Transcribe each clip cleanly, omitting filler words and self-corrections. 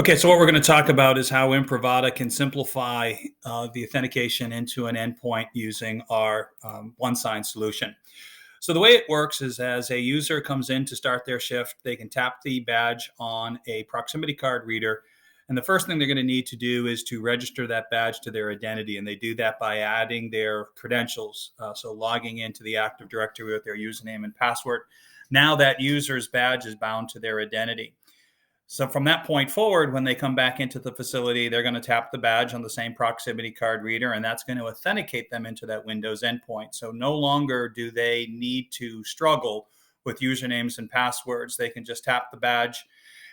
Okay, so what we're going to talk about is how Imprivata can simplify the authentication into an endpoint using our OneSign solution. So the way it works is as a user comes in to start their shift, they can tap the badge on a proximity card reader. And the first thing they're going to need to do is to register that badge to their identity. And they do that by adding their credentials. So logging into the Active Directory with their username and password. Now that user's badge is bound to their identity. So from that point forward, when they come back into the facility, they're going to tap the badge on the same proximity card reader, and that's going to authenticate them into that Windows endpoint. So no longer do they need to struggle with usernames and passwords. They can just tap the badge,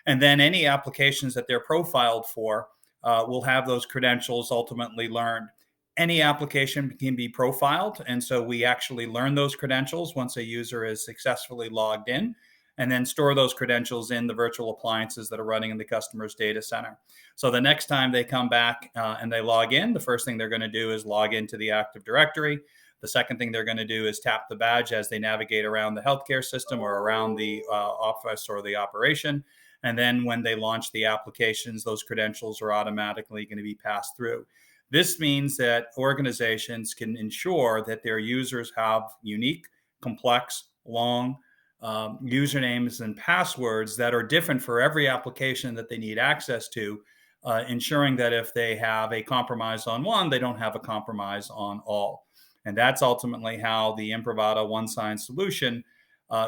and then any applications that they're profiled for will have those credentials ultimately learned. Any application can be profiled, and so we actually learn those credentials once a user is successfully logged in, and then store those credentials in the virtual appliances that are running in the customer's data center. So the next time they come back and they log in, the first thing they're going to do is log into the Active Directory. The second thing they're going to do is tap the badge as they navigate around the healthcare system or around the office or the operation. And then when they launch the applications, those credentials are automatically going to be passed through. This means that organizations can ensure that their users have unique, complex, long usernames and passwords that are different for every application that they need access to, ensuring that if they have a compromise on one, they don't have a compromise on all. And that's ultimately how the Imprivata OneSign solution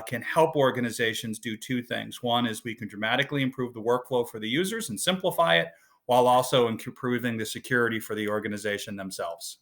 can help organizations do two things. One is we can dramatically improve the workflow for the users and simplify it while also improving the security for the organization themselves.